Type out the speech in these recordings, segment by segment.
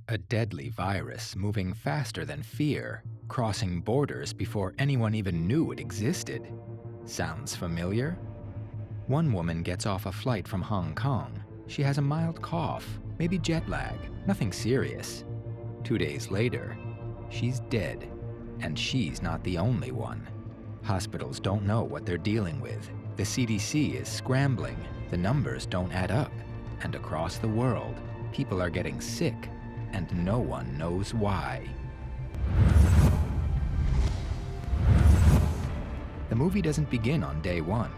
A deadly virus moving faster than fear, crossing borders before anyone even knew it existed. Sounds familiar? One woman gets off a flight from Hong Kong. She has a mild cough, maybe jet lag, nothing serious. 2 days later, she's dead, and she's not the only one. Hospitals don't know what they're dealing with. The CDC is scrambling, the numbers don't add up, and across the world, people are getting sick, and no one knows why. The movie doesn't begin on day 1.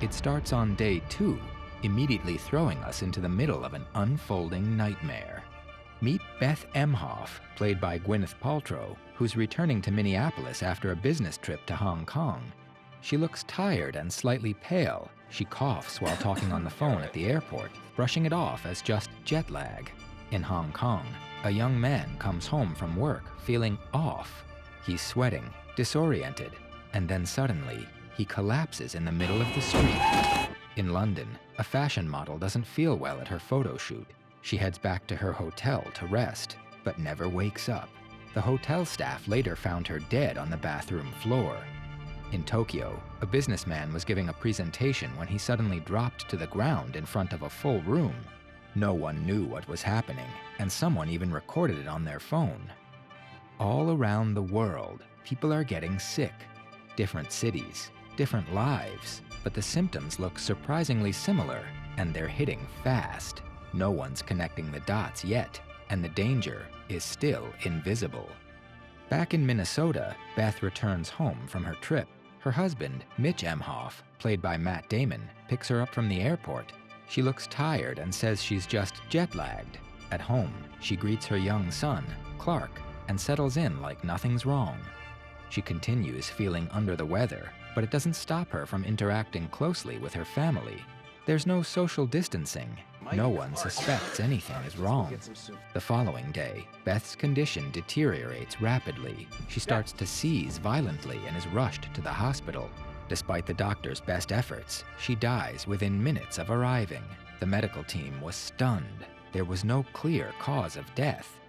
It starts on day 2, immediately throwing us into the middle of an unfolding nightmare. Meet Beth Emhoff, played by Gwyneth Paltrow, who's returning to Minneapolis after a business trip to Hong Kong. She looks tired and slightly pale. She coughs while talking on the phone at the airport, brushing it off as just jet lag. In Hong Kong, a young man comes home from work feeling off. He's sweating, disoriented, and then suddenly, he collapses in the middle of the street. In London, a fashion model doesn't feel well at her photo shoot. She heads back to her hotel to rest, but never wakes up. The hotel staff later found her dead on the bathroom floor. In Tokyo, a businessman was giving a presentation when he suddenly dropped to the ground in front of a full room. No one knew what was happening, and someone even recorded it on their phone. All around the world, people are getting sick. Different cities, different lives, but the symptoms look surprisingly similar, and they're hitting fast. No one's connecting the dots yet, and the danger is still invisible. Back in Minnesota, Beth returns home from her trip. Her husband, Mitch Emhoff, played by Matt Damon, picks her up from the airport. She looks tired and says she's just jet-lagged. At home, she greets her young son, Clark, and settles in like nothing's wrong. She continues feeling under the weather, but it doesn't stop her from interacting closely with her family. There's no social distancing. No one suspects anything is wrong. The following day, Beth's condition deteriorates rapidly. She starts to seize violently and is rushed to the hospital. Despite the doctor's best efforts, she dies within minutes of arriving. The medical team was stunned. There was no clear cause of death.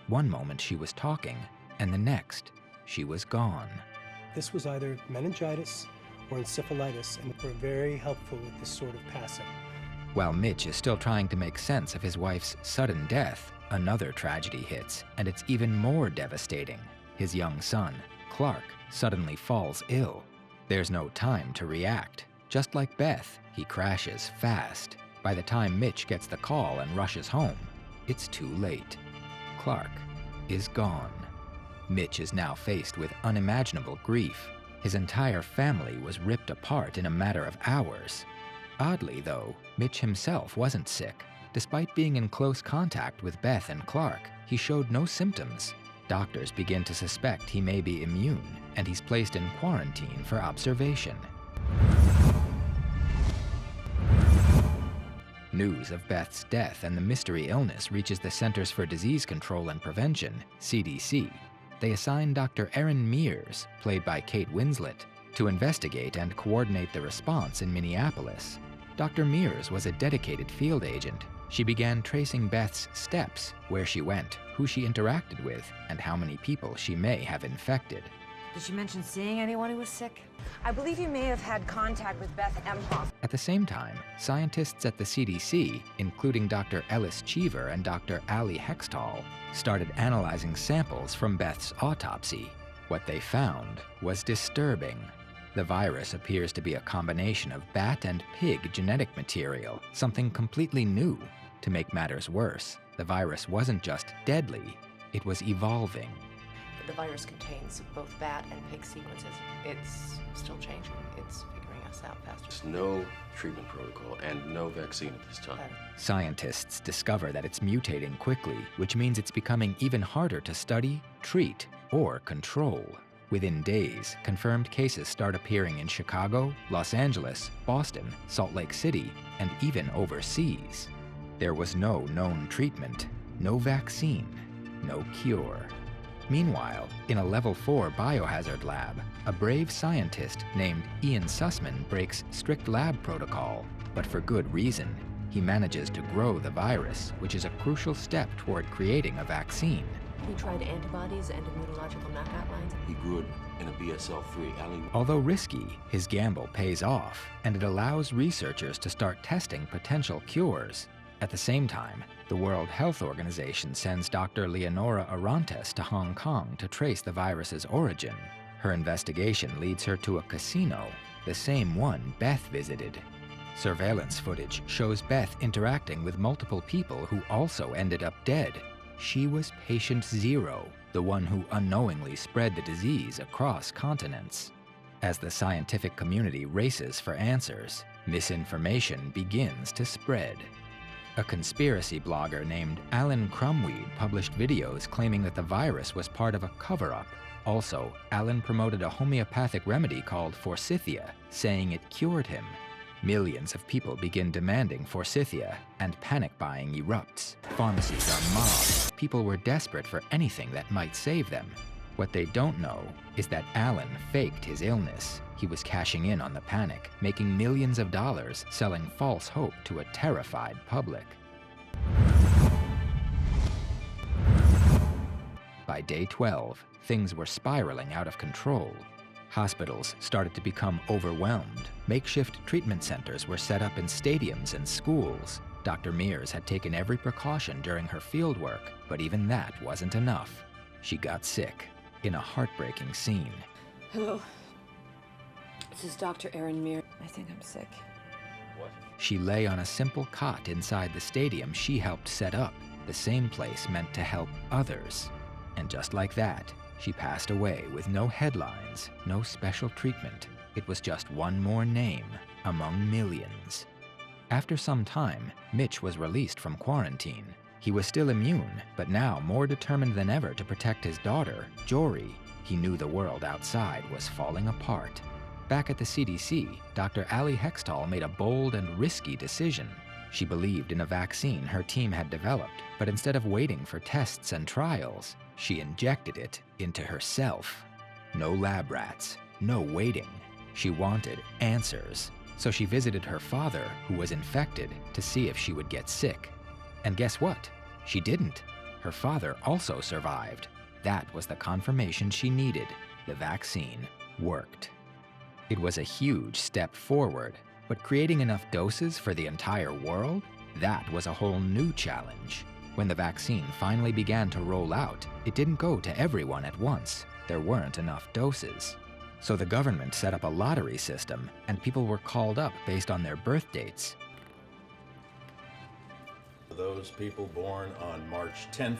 One moment she was talking, and the next, she was gone. This was either meningitis or encephalitis, and were very helpful with this sort of passing. While Mitch is still trying to make sense of his wife's sudden death, another tragedy hits, and it's even more devastating. His young son, Clark, suddenly falls ill. There's no time to react. Just like Beth, he crashes fast. By the time Mitch gets the call and rushes home, it's too late. Clark is gone. Mitch is now faced with unimaginable grief. His entire family was ripped apart in a matter of hours. Oddly, though, Mitch himself wasn't sick. Despite being in close contact with Beth and Clark, he showed no symptoms. Doctors begin to suspect he may be immune, and he's placed in quarantine for observation. News of Beth's death and the mystery illness reaches the Centers for Disease Control and Prevention, CDC. They assign Dr. Erin Mears, played by Kate Winslet, to investigate and coordinate the response in Minneapolis. Dr. Mears was a dedicated field agent. She began tracing Beth's steps, where she went, who she interacted with, and how many people she may have infected. Did she mention seeing anyone who was sick? I believe you may have had contact with Beth Emhoff. At the same time, scientists at the CDC, including Dr. Ellis Cheever and Dr. Ali Hextall, started analyzing samples from Beth's autopsy. What they found was disturbing. The virus appears to be a combination of bat and pig genetic material, something completely new. To make matters worse, the virus wasn't just deadly, it was evolving. The virus contains both bat and pig sequences. It's still changing. It's figuring us out faster. There's no treatment protocol and no vaccine at this time. Scientists discover that it's mutating quickly, which means it's becoming even harder to study, treat, or control. Within days, confirmed cases start appearing in Chicago, Los Angeles, Boston, Salt Lake City, and even overseas. There was no known treatment, no vaccine, no cure. Meanwhile, in a Level 4 biohazard lab, a brave scientist named Ian Sussman breaks strict lab protocol, but for good reason. he manages to grow the virus, which is a crucial step toward creating a vaccine. He tried antibodies and immunological knockout lines. He grew it in a BSL-3 alley. Although risky, his gamble pays off, and it allows researchers to start testing potential cures. At the same time, the World Health Organization sends Dr. Leonora Arantes to Hong Kong to trace the virus's origin. Her investigation leads her to a casino, the same one Beth visited. Surveillance footage shows Beth interacting with multiple people who also ended up dead. She was patient zero, the one who unknowingly spread the disease across continents. As the scientific community races for answers, misinformation begins to spread. A conspiracy blogger named Alan Crumweed published videos claiming that the virus was part of a cover-up. Also, Alan promoted a homeopathic remedy called forsythia, saying it cured him. Millions of people begin demanding forsythia, and panic buying erupts. Pharmacies are mobbed. People were desperate for anything that might save them. What they don't know is that Alan faked his illness. He was cashing in on the panic, making millions of dollars selling false hope to a terrified public. By day 12, things were spiraling out of control. Hospitals started to become overwhelmed. Makeshift treatment centers were set up in stadiums and schools. Dr. Mears had taken every precaution during her fieldwork, but even that wasn't enough. She got sick in a heartbreaking scene. Hello. This is Dr. Erin Mears. I think I'm sick. What? She lay on a simple cot inside the stadium she helped set up, the same place meant to help others. And just like that, she passed away with no headlines, no special treatment. It was just one more name among millions. After some time, Mitch was released from quarantine. He was still immune, but now more determined than ever to protect his daughter, Jory. He knew the world outside was falling apart. Back at the CDC, Dr. Ali Hextall made a bold and risky decision. She believed in a vaccine her team had developed, but instead of waiting for tests and trials, she injected it into herself. No lab rats, no waiting. She wanted answers. So she visited her father, who was infected, to see if she would get sick. And guess what? She didn't. Her father also survived. That was the confirmation she needed. The vaccine worked. It was a huge step forward, but creating enough doses for the entire world? That was a whole new challenge. When the vaccine finally began to roll out, it didn't go to everyone at once. There weren't enough doses. So the government set up a lottery system, and people were called up based on their birth dates. Those people born on March 10th.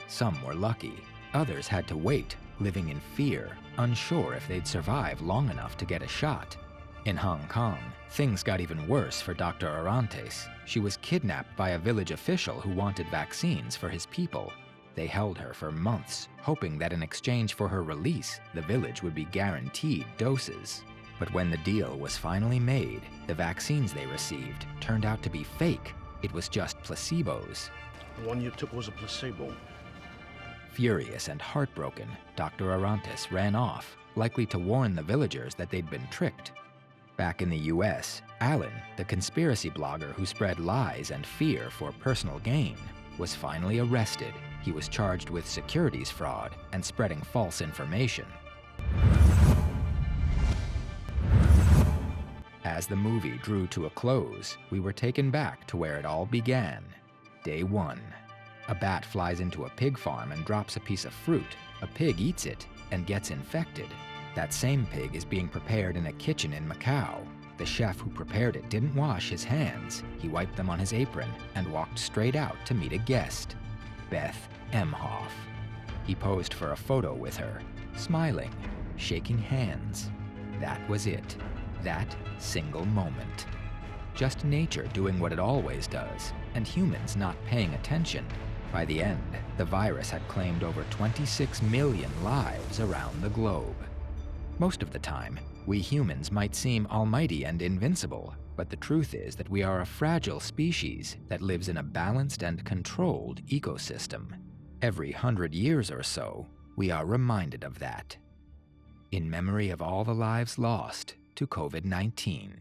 Some were lucky. Others had to wait, living in fear, unsure if they'd survive long enough to get a shot. In Hong Kong, things got even worse for Dr. Arantes. She was kidnapped by a village official who wanted vaccines for his people. They held her for months, hoping that in exchange for her release, the village would be guaranteed doses. But when the deal was finally made, the vaccines they received turned out to be fake. It was just placebos. The one you took was a placebo. Furious and heartbroken, Dr. Arantes ran off, likely to warn the villagers that they'd been tricked. Back in the US, Alan, the conspiracy blogger who spread lies and fear for personal gain, was finally arrested. He was charged with securities fraud and spreading false information. As the movie drew to a close, we were taken back to where it all began. Day 1. A bat flies into a pig farm and drops a piece of fruit. A pig eats it and gets infected. That same pig is being prepared in a kitchen in Macau. The chef who prepared it didn't wash his hands. He wiped them on his apron and walked straight out to meet a guest, Beth Emhoff. He posed for a photo with her, smiling, shaking hands. That was it. That single moment. Just nature doing what it always does, and humans not paying attention. By the end, the virus had claimed over 26 million lives around the globe. Most of the time, we humans might seem almighty and invincible, but the truth is that we are a fragile species that lives in a balanced and controlled ecosystem. Every 100 years or so, we are reminded of that. In memory of all the lives lost to COVID-19.